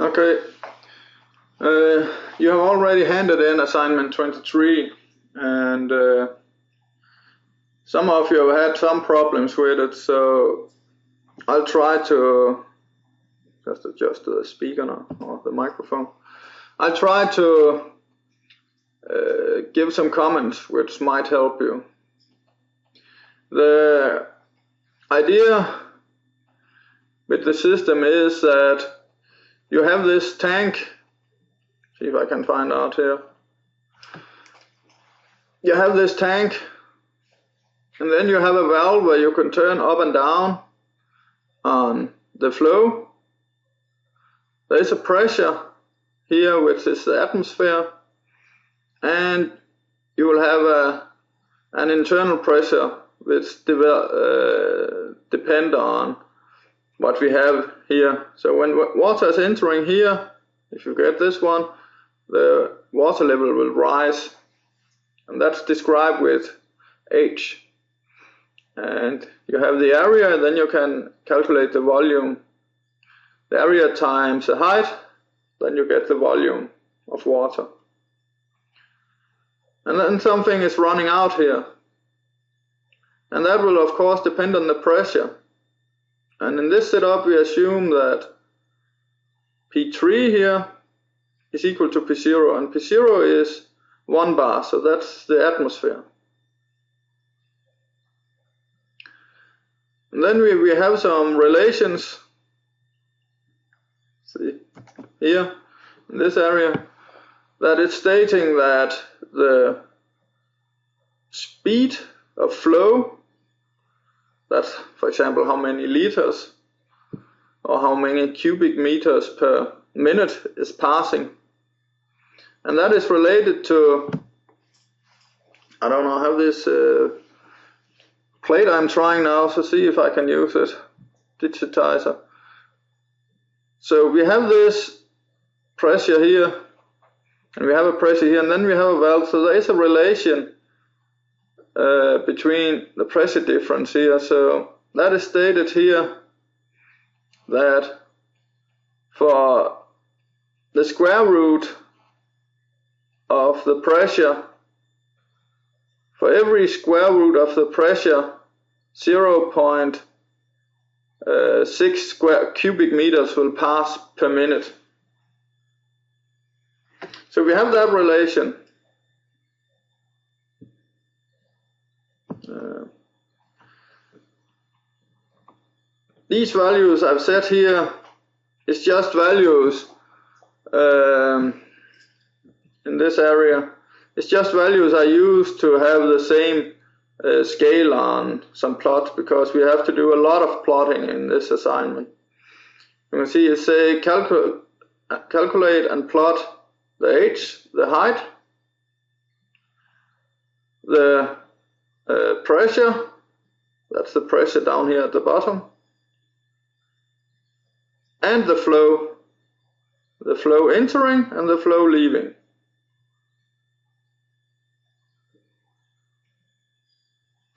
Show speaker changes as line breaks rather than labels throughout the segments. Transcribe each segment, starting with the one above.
Okay, you have already handed in assignment 23, and some of you have had some problems with it, so I'll try to just adjust the speaker now, or the microphone. I'll try to give some comments which might help you. The idea with the system is that you have this tank. See if I can find out here. You have this tank, and then you have a valve where you can turn up and down on the flow. There is a pressure here, which is the atmosphere, and you will have an internal pressure which depend on what we have here. So when water is entering here, if you get this one, the water level will rise, and that's described with H. And you have the area, then you can calculate the volume. The area times the height, then you get the volume of water. And then something is running out here. And that will of course depend on the pressure. And in this setup we assume that P3 here is equal to P0, and P0 is 1 bar, so that's the atmosphere. And then we have some relations. See here in this area that it's stating that the speed of flow, that's for example how many liters or how many cubic meters per minute is passing, and that is related to, I don't know, I have this plate I'm trying now to see if I can use it, digitizer. So we have this pressure here, and we have a pressure here, and then we have a valve. So there is a relation between the pressure difference here. So that is stated here that for the square root of the pressure, for every square root of the pressure, 0.6 square cubic meters will pass per minute. So we have that relation. These values I've set here is just values in this area. It's just values I use to have the same scale on some plots, because we have to do a lot of plotting in this assignment. You can see it say calculate and plot the h, the height, the pressure, that's the pressure down here at the bottom, and the flow entering and the flow leaving.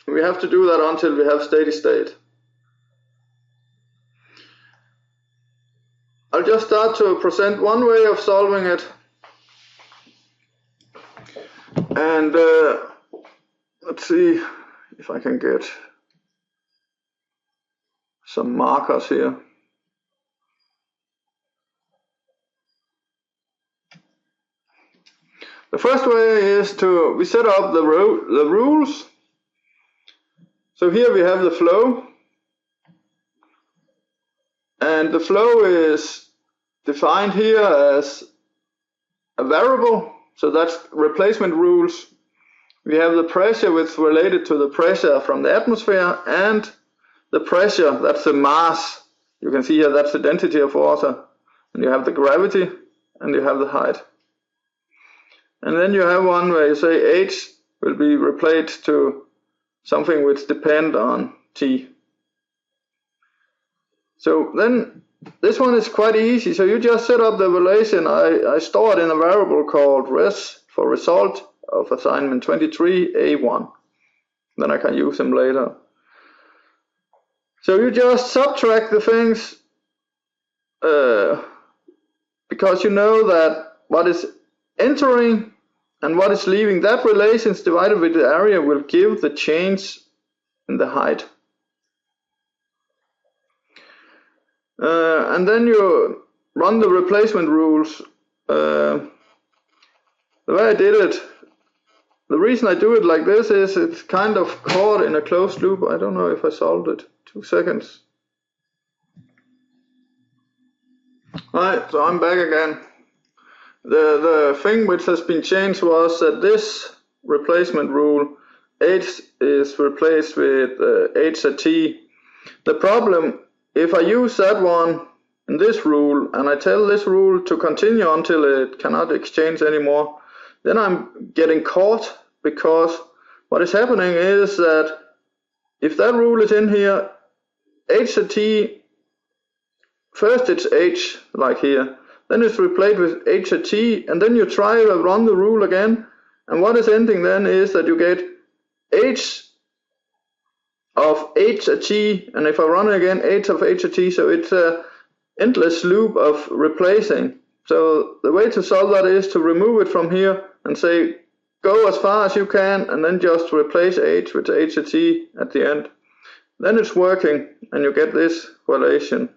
We have to do that until we have steady state. I'll just start to present one way of solving it. And let's see if I can get some markers here. The first way is we set up the rules. So here we have the flow, and the flow is defined here as a variable, so that's replacement rules. We have the pressure, which is related to the pressure from the atmosphere, and the pressure, that's the mass. You can see here that's the density of water, and you have the gravity, and you have the height. And then you have one where you say h will be replaced to something which depend on t. So then this one is quite easy. So you just set up the relation. I store it in a variable called res for result of assignment 23 A1. Then I can use them later. So you just subtract the things because you know that what is entering and what is leaving, that relations divided with the area will give the change in the height. And then you run the replacement rules. The way I did it, the reason I do it like this is it's kind of caught in a closed loop. I don't know if I solved it. 2 seconds. Alright, so I'm back again. The thing which has been changed was that this replacement rule, h is replaced with h at t. The problem, if I use that one in this rule and I tell this rule to continue until it cannot exchange anymore, then I'm getting caught, because what is happening is that if that rule is in here, h at t, first it's h like here, then it's replaced with h at t, and then you try to run the rule again, and what is ending then is that you get h of h at t, and if I run it again, h of h at t, so it's a endless loop of replacing. So the way to solve that is to remove it from here and say go as far as you can, and then just replace h with h at t at the end. Then it's working and you get this relation.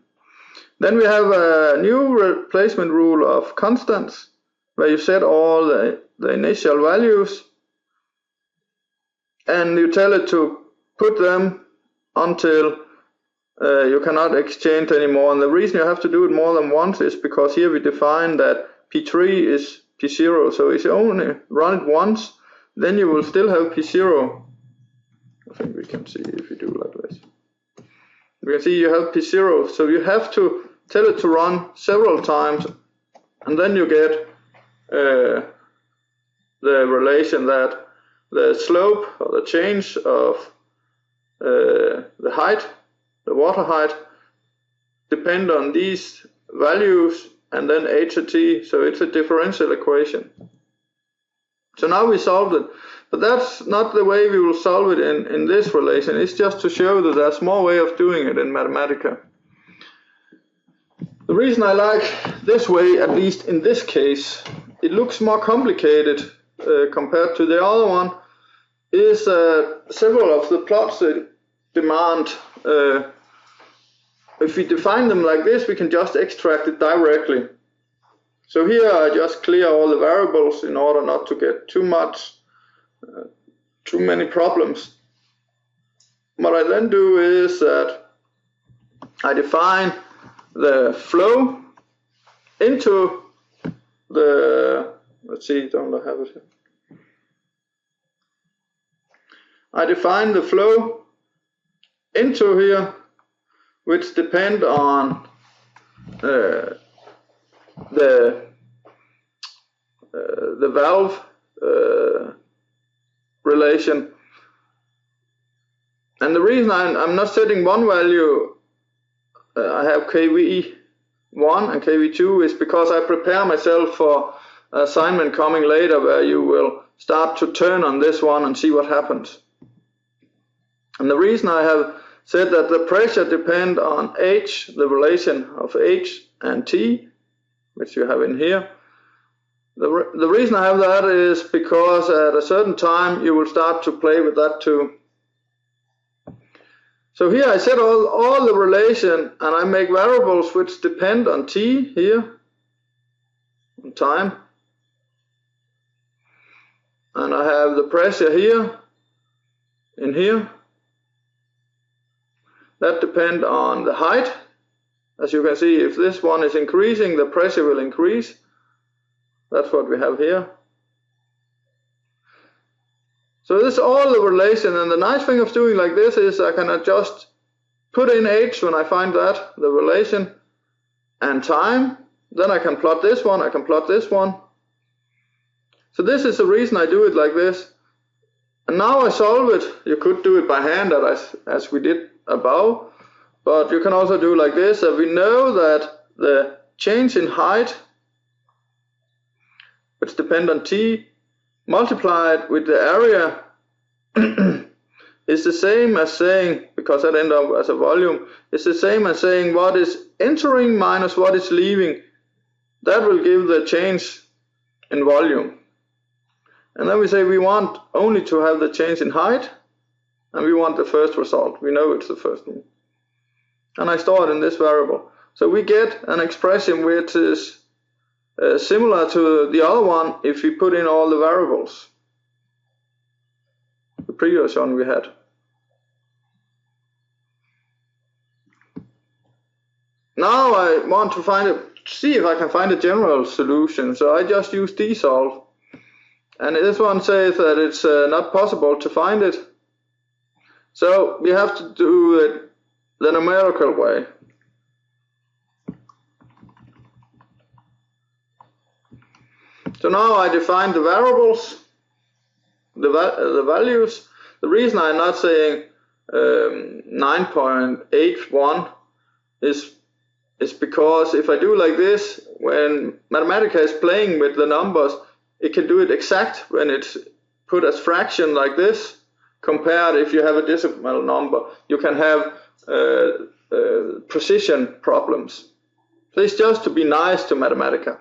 Then we have a new replacement rule of constants, where you set all the initial values and you tell it to put them until you cannot exchange anymore. And the reason you have to do it more than once is because here we define that P3 is P0. So if you only run it once, then you will still have P0. I think we can see if you do like this. We can see you have P0. So you have to tell it to run several times, and then you get the relation that the slope or the change of the height, the water height, depend on these values and then h at t, so it's a differential equation. So now we solved it, but that's not the way we will solve it in this relation. It's just to show that there's more way of doing it in Mathematica. The reason I like this way, at least in this case, it looks more complicated compared to the other one, is several of the plots that demand, if we define them like this, we can just extract it directly. So here I just clear all the variables in order not to get too many problems. What I then do is that I define the flow into the, let's see, don't I have it here? I define the flow into here, which depend on the valve relation. And the reason I'm not setting one value, I have KV1 and KV2, is because I prepare myself for an assignment coming later where you will start to turn on this one and see what happens. And the reason I have said that the pressure depend on H, the relation of H and T, which you have in here. The reason I have that is because at a certain time you will start to play with that too. So here I set all the relation, and I make variables which depend on T here, on time. And I have the pressure here, in here. That depend on the height. As you can see, if this one is increasing, the pressure will increase. That's what we have here. So this is all the relation, and the nice thing of doing like this is I can just put in H when I find that, the relation, and time. Then I can plot this one, I can plot this one. So this is the reason I do it like this. And now I solve it. You could do it by hand as we did above, but you can also do like this. We know that the change in height, which depend on T, multiplied with the area is the same as saying, because that ends up as a volume, is the same as saying what is entering minus what is leaving. that will give the change in volume. And then we say we want only to have the change in height, and we want the first result. We know it's the first one. And I store it in this variable. So we get an expression which is similar to the other one if we put in all the variables, the previous one we had. Now I want to see if I can find a general solution, so I just use dsolve. And this one says that it's not possible to find it. So we have to do it the numerical way. So now I define the variables, the values. The reason I'm not saying 9.81 is because if I do like this, when Mathematica is playing with the numbers, it can do it exact when it's put as fraction like this, compared if you have a decimal number. You can have precision problems. So it's just to be nice to Mathematica,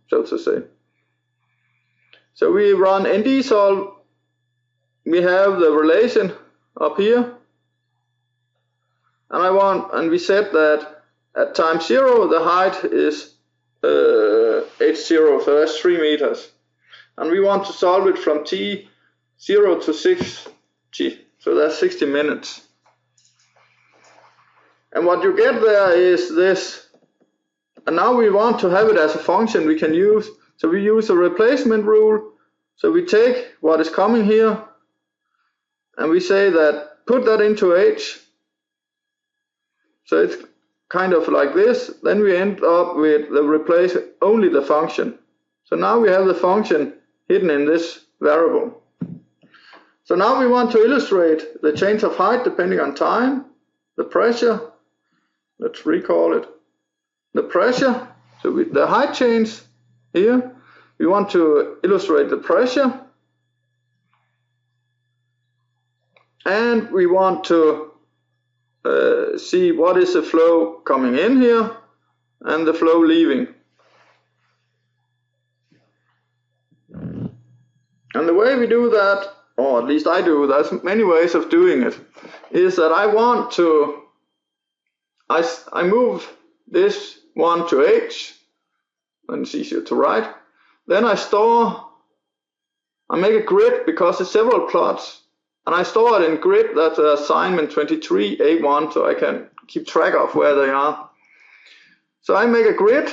so to say. So we run ndsolve. We have the relation up here, and we said that at time 0 the height is h0, so that's 3 meters, and we want to solve it from t0 to 6t, so that's 60 minutes. And what you get there is this, and now we want to have it as a function we can use. So we use a replacement rule. So we take what is coming here and we say that put that into h. So it's kind of like this. Then we end up with the replace only the function. So now we have the function hidden in this variable. So now we want to illustrate the change of height depending on time, the pressure. Let's recall it. The pressure. So the height change here. We want to illustrate the pressure, and we want to see what is the flow coming in here and the flow leaving. And the way we do that, or at least I do, there's many ways of doing it, is that I want to, I move this one to h, and it's easier to write. Then I make a grid because there's several plots, and I store it in grid. That's assignment 23A1, so I can keep track of where they are. So I make a grid.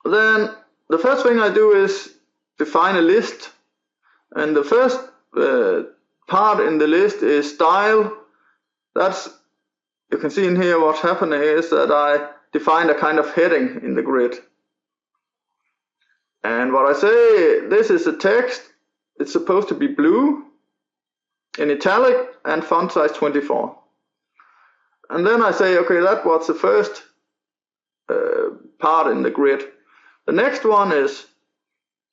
Then the first thing I do is define a list, and the first part in the list is style. That's, you can see in here what's happening is that I defined a kind of heading in the grid. And what I say, this is a text, it's supposed to be blue, in italic, and font size 24. And then I say, okay, that was the first part in the grid. The next one is,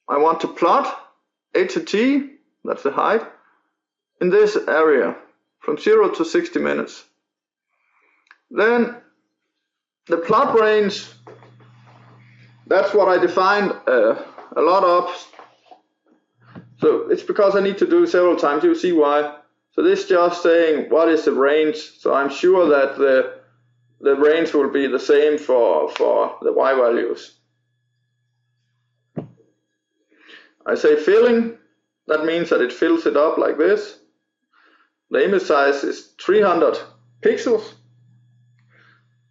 I want to plot h to t, that's the height, in this area, from 0 to 60 minutes. Then the plot range, that's what I defined a lot of. So it's because I need to do it several times. You'll see why. So this is just saying what is the range. So I'm sure that the range will be the same for the y values. I say filling. That means that it fills it up like this. The image size is 300 pixels.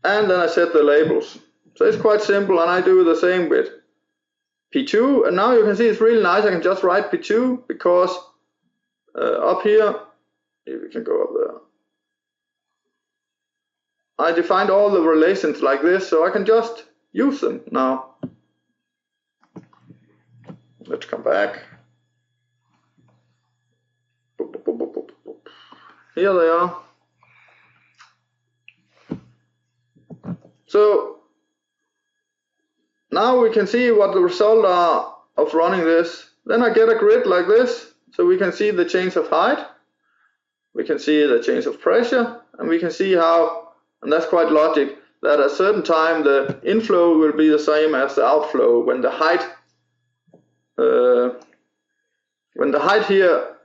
And then I set the labels. So it's quite simple, and I do the same with P2. And now you can see it's really nice. I can just write P2 because up here, if we can go up there, I defined all the relations like this, so I can just use them now. Let's come back. Here they are. So now we can see what the results are of running this. Then I get a grid like this, so we can see the change of height, we can see the change of pressure, and we can see how, and that's quite logic, that at a certain time the inflow will be the same as the outflow when the height here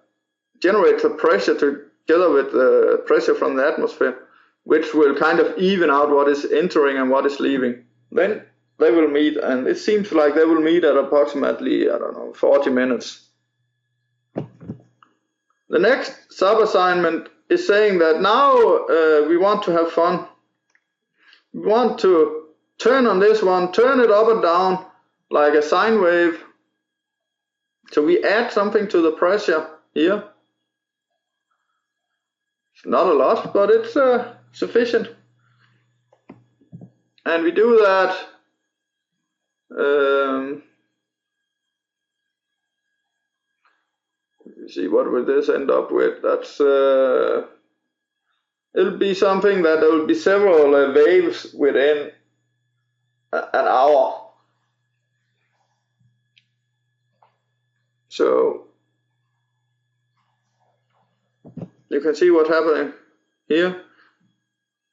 generates a pressure together with the pressure from the atmosphere, which will kind of even out what is entering and what is leaving. Then they will meet, and it seems like they will meet at approximately, I don't know, 40 minutes. The next sub-assignment is saying that now we want to have fun. We want to turn on this one, turn it up and down like a sine wave. So we add something to the pressure here. It's not a lot, but it's sufficient. And we do that see, what will this end up with? That's it'll be something that there will be several waves within an hour. So you can see what's happening here.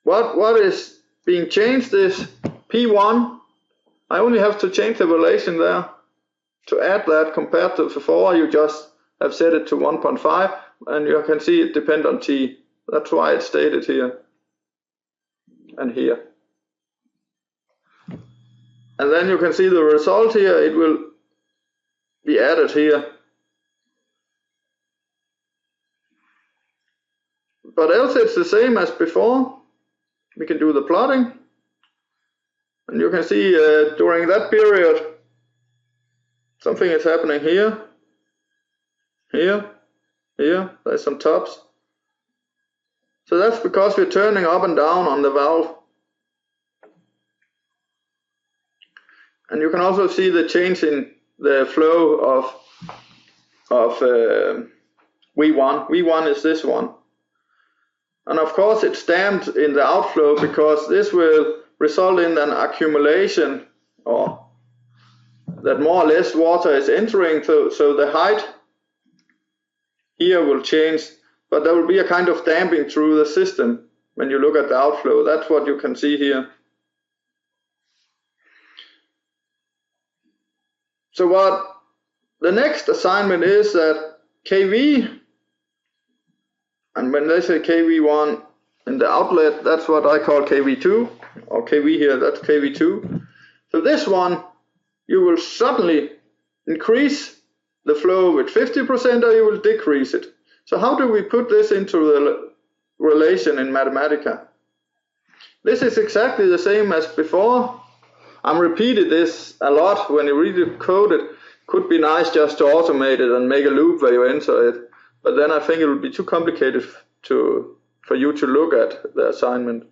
What is being changed is P1. I only have to change the relation there to add that compared to before. You just have set it to 1.5, and you can see it depends on T. That's why it's stated here and here. And then you can see the result here. It will be added here. But else it's the same as before. We can do the plotting. And you can see during that period, something is happening here, here, here. There's some tops. So that's because we're turning up and down on the valve. And you can also see the change in the flow of V1. V1 is this one. And of course it's damped in the outflow because this will result in an accumulation, or that more or less water is entering, so the height here will change, but there will be a kind of damping through the system when you look at the outflow. That's what you can see here. So what the next assignment is that KV, and when they say KV1 in the outlet, that's what I call KV2, or KV here, that's KV2. So this one, you will suddenly increase the flow with 50% or you will decrease it. So how do we put this into the relation in Mathematica? This is exactly the same as before. I'm repeated this a lot when you read the code. It could be nice just to automate it and make a loop where you enter it, but then I think it would be too complicated for you to look at the assignment.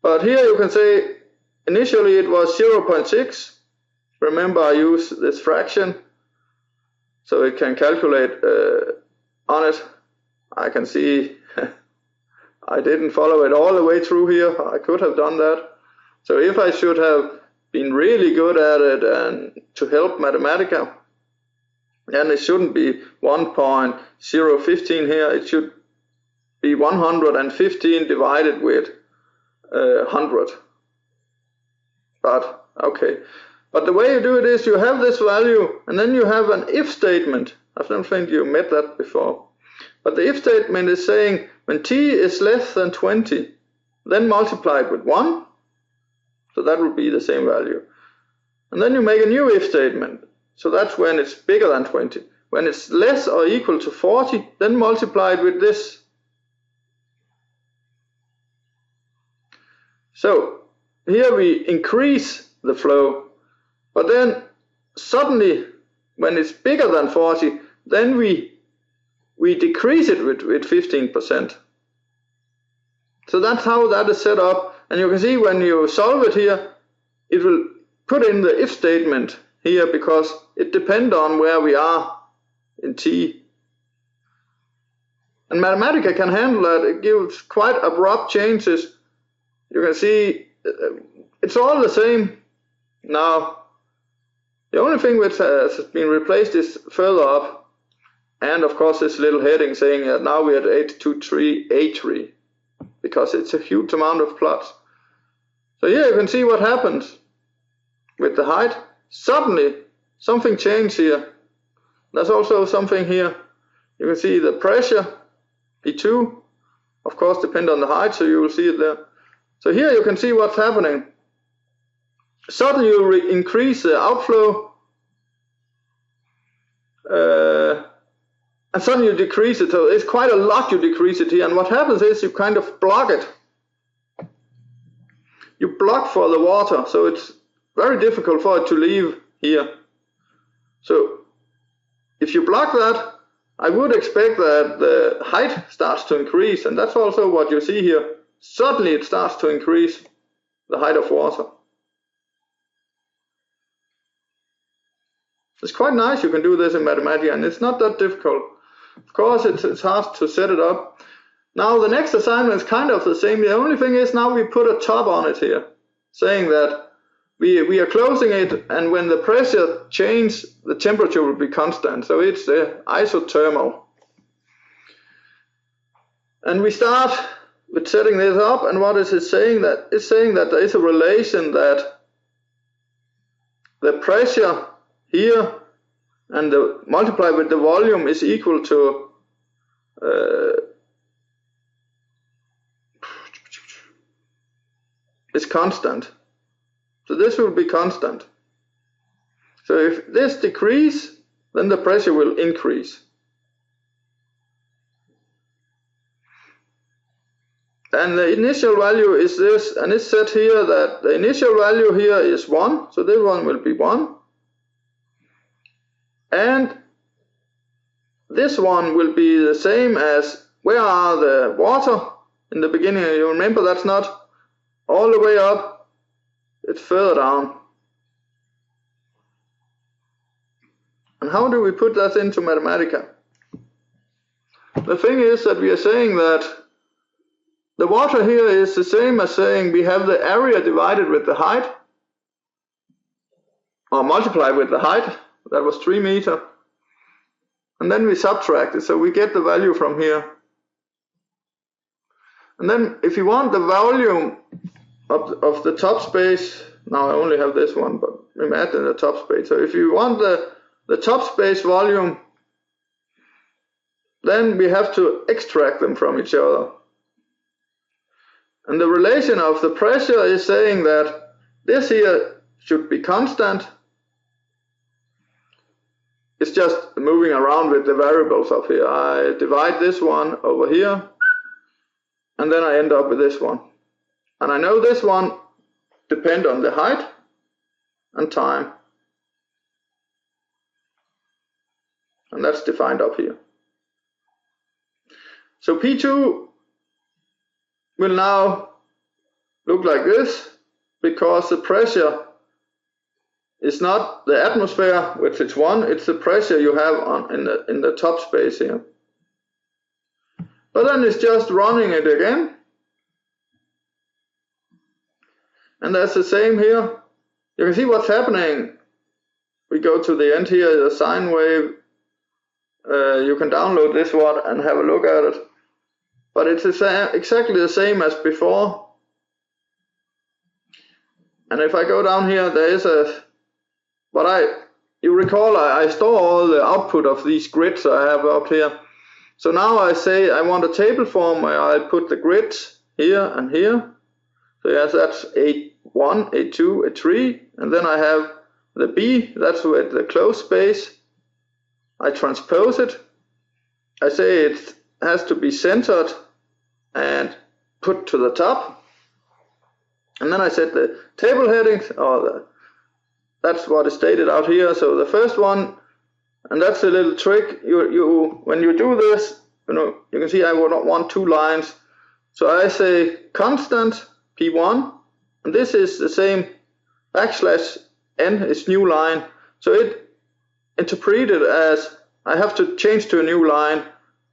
But here you can say initially it was 0.6. Remember, I use this fraction so it can calculate on it. I can see I didn't follow it all the way through here. I could have done that. So if I should have been really good at it and to help Mathematica, then it shouldn't be 1.015 here. It should be 115 divided with 100. But okay. But the way you do it is you have this value and then you have an if statement. I don't think you met that before. But the if statement is saying when t is less than 20, then multiply it with 1. So that would be the same value. And then you make a new if statement. So that's when it's bigger than 20. When it's less or equal to 40, then multiply it with this. So here we increase the flow, but then suddenly when it's bigger than 40, then we decrease it with 15%. So that's how that is set up. And you can see when you solve it here, it will put in the if statement here because it depends on where we are in t. And Mathematica can handle that. It gives quite abrupt changes. You can see it's all the same now. The only thing which has been replaced is further up, and of course this little heading saying that now we're at 823A3 because it's a huge amount of plots. So here you can see what happens with the height. Suddenly something changed here. There's also something here. You can see the pressure, P2, of course depend on the height, so you will see it there. So here you can see what's happening. Suddenly you increase the outflow, and suddenly you decrease it. So it's quite a lot you decrease it here. And what happens is you kind of block it. You block for the water, so it's very difficult for it to leave here. So if you block that, I would expect that the height starts to increase, and that's also what you see here. Suddenly it starts to increase the height of water. It's quite nice you can do this in Mathematica, and it's not that difficult. Of course, it's hard to set it up. Now the next assignment is kind of the same. The only thing is now we put a top on it here, saying that we are closing it, and when the pressure changes, the temperature will be constant. So it's isothermal. And we start with setting this up, and what is it saying? That it's saying that there is a relation that the pressure here and the multiplied with the volume is equal to it's constant. So this will be constant. So if this decreases, then the pressure will increase. And the initial value is this, and it's set here that the initial value here is 1, so this one will be 1. And this one will be the same as where are the water in the beginning. You remember that's not all the way up, it's further down. And how do we put that into Mathematica? The thing is that we are saying that the water here is the same as saying we have the area divided with the height, or multiplied with the height. That was 3 meters. And then we subtract it, so we get the value from here. And then if you want the volume of the top space, now I only have this one, but imagine the top space. So if you want the top space volume, then we have to extract them from each other. And the relation of the pressure is saying that this here should be constant. It's just moving around with the variables up here. I divide this one over here, and then I end up with this one. And I know this one depends on the height and time. And that's defined up here. So P2 will now look like this, because the pressure is not the atmosphere, which is 1, it's the pressure you have in the top space here. But then it's just running it again. And that's the same here. You can see what's happening. We go to the end here, the sine wave. You can download this one and have a look at it. But it's exactly the same as before. And if I go down here, there is you recall I store all the output of these grids I have up here. So now I say I want a table form where I put the grids here and here. So yes, that's A1, A2, A3, and then I have the B, that's with the closed space. I transpose it. I say it has to be centered and put to the top. And then I set the table headings, that's what is stated out here. So the first one, and that's a little trick, when you do this, you can see I would not want 2 lines. So I say constant P1, and this is the same \n is new line. So it interpreted as I have to change to a new line,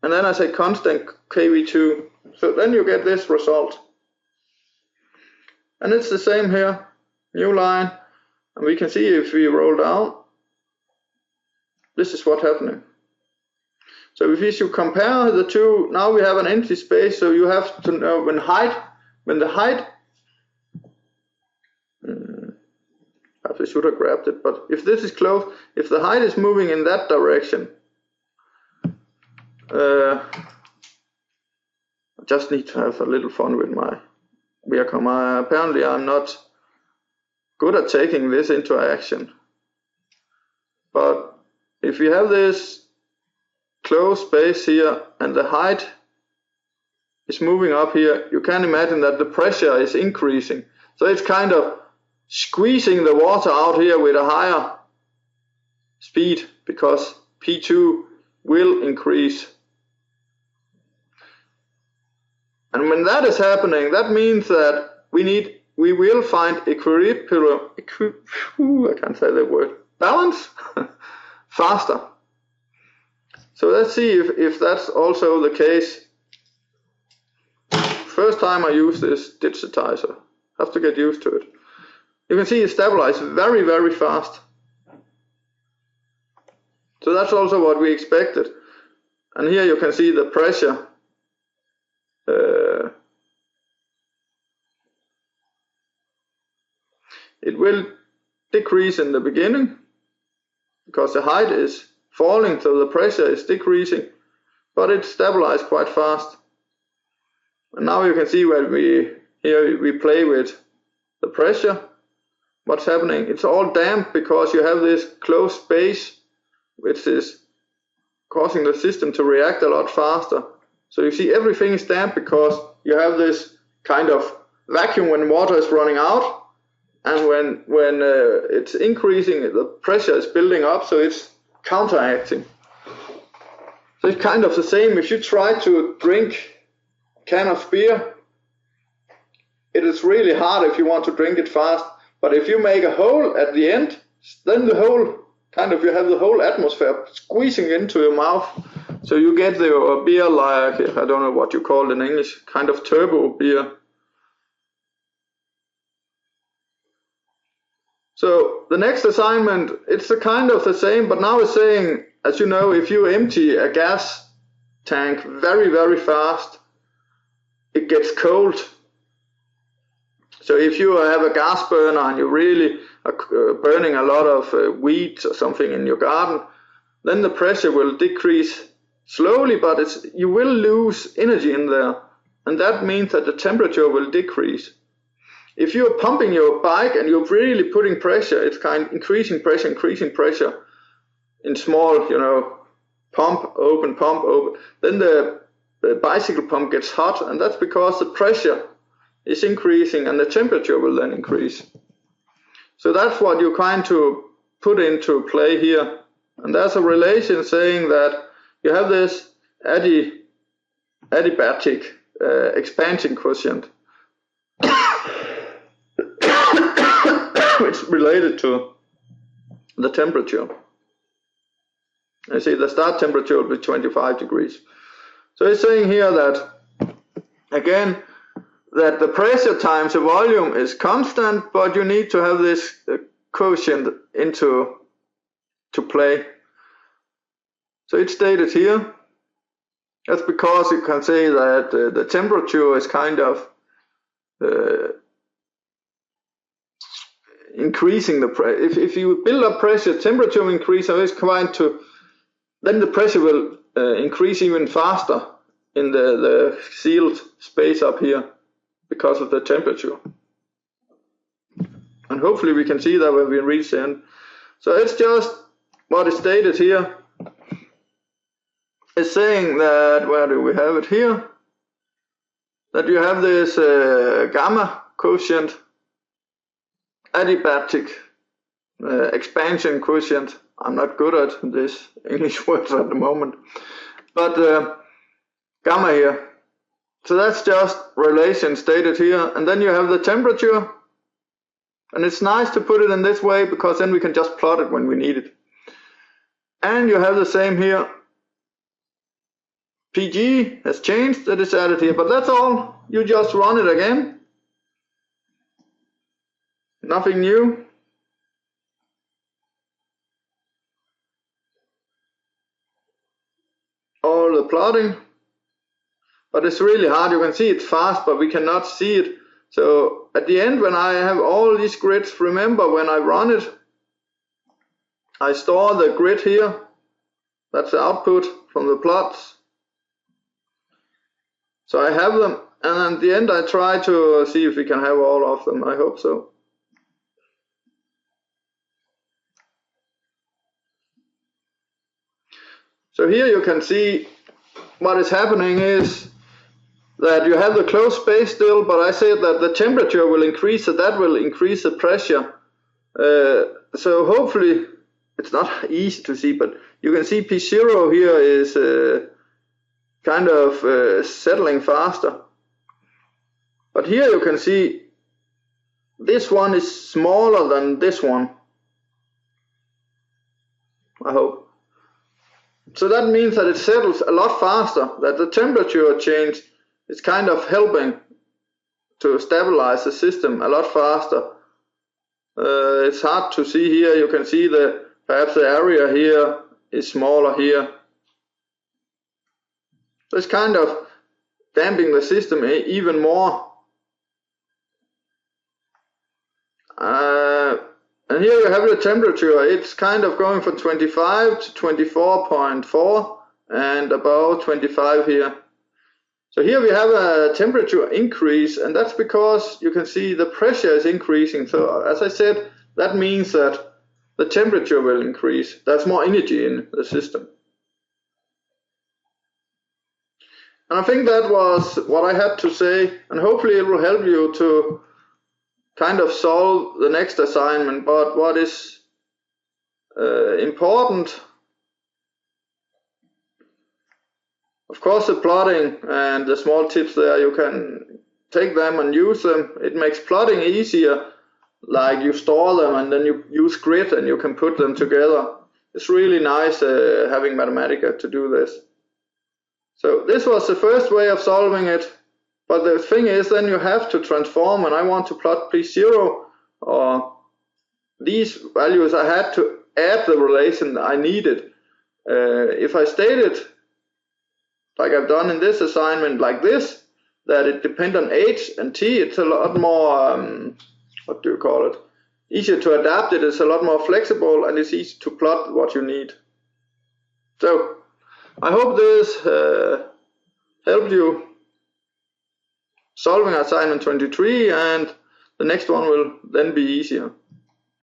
and then I say constant KV2. So then you get this result. And it's the same here, new line. And we can see if we roll down, this is what's happening. So if we should compare the two, now we have an empty space, so you have to know when the height I should have grabbed it, but if this is close, if the height is moving in that direction, I just need to have a little fun with my Wacom. Apparently I'm not good at taking this into action. But if you have this closed space here and the height is moving up here, you can imagine that the pressure is increasing. So it's kind of squeezing the water out here with a higher speed because P2 will increase. And when that is happening, that means that we will find equilibrium, I can't say the word, balance faster. So let's see if that's also the case. First time I use this digitizer, have to get used to it. You can see it stabilizes very, very fast. So that's also what we expected. And here you can see the pressure. It will decrease in the beginning because the height is falling, so the pressure is decreasing, but it stabilized quite fast. And now you can see when we play with the pressure, what's happening. It's all damp because you have this closed space which is causing the system to react a lot faster. So you see everything is damp because you have this kind of vacuum when water is running out, and when it's increasing, the pressure is building up, so it's counteracting. So it's kind of the same. If you try to drink a can of beer, it is really hard if you want to drink it fast. But if you make a hole at the end, then the whole you have the whole atmosphere squeezing into your mouth. So you get the beer like, I don't know what you call it in English, kind of turbo beer. So the next assignment, it's a kind of the same, but now it's saying, as you know, if you empty a gas tank very, very fast, it gets cold. So if you have a gas burner and you really are burning a lot of weeds or something in your garden, then the pressure will decrease slowly, but you will lose energy in there, and that means that the temperature will decrease. If you're pumping your bike and you're really putting pressure, it's kind of increasing pressure in small, pump, open, then the bicycle pump gets hot, and that's because the pressure is increasing and the temperature will then increase. So that's what you're trying to put into play here. And there's a relation saying that you have this adiabatic expansion quotient, which is related to the temperature. You see the start temperature will be 25 degrees. So it's saying here that, again, that the pressure times the volume is constant, but you need to have this quotient into play. So it's stated here. That's because you can say that the temperature is kind of increasing the pressure. If you build up pressure, temperature will increase, so it's going to, then the pressure will increase even faster in the sealed space up here because of the temperature. And hopefully we can see that when we reach the end. So it's just what is stated here. It's saying that, where do we have it here? That you have this gamma quotient, adiabatic expansion quotient. I'm not good at this English words at the moment, but gamma here. So that's just relation stated here, and then you have the temperature, and it's nice to put it in this way because then we can just plot it when we need it. And you have the same here. PG has changed, that is added here, but that's all. You just run it again. Nothing new. All the plotting. But it's really hard. You can see it's fast, but we cannot see it. So at the end, when I have all these grids, remember when I run it, I store the grid here. That's the output from the plots. So I have them, and at the end I try to see if we can have all of them. I hope so. So here you can see what is happening is that you have the closed space still, but I said that the temperature will increase, so that will increase the pressure. So hopefully, it's not easy to see, but you can see P0 here is kind of settling faster. But here you can see this one is smaller than this one, I hope. So that means that it settles a lot faster, that the temperature change is kind of helping to stabilize the system a lot faster. It's hard to see here. You can see perhaps the area here is smaller here. So it's kind of damping the system even more. And here you have the temperature. It's kind of going from 25 to 24.4 and about 25 here. So here we have a temperature increase, and that's because you can see the pressure is increasing. So as I said, that means that the temperature will increase. There's more energy in the system. And I think that was what I had to say, and hopefully it will help you to kind of solve the next assignment. But what is important, of course, the plotting and the small tips there, you can take them and use them. It makes plotting easier, like you store them and then you use grid and you can put them together. It's really nice having Mathematica to do this. So this was the first way of solving it. But the thing is, then you have to transform, and I want to plot P0 or these values. I had to add the relation I needed. If I stated, like I've done in this assignment, like this, that it depends on H and T, it's a lot more, what do you call it? Easier to adapt it, it's a lot more flexible, and it's easy to plot what you need. So, I hope this helped you solving assignment 23, and the next one will then be easier.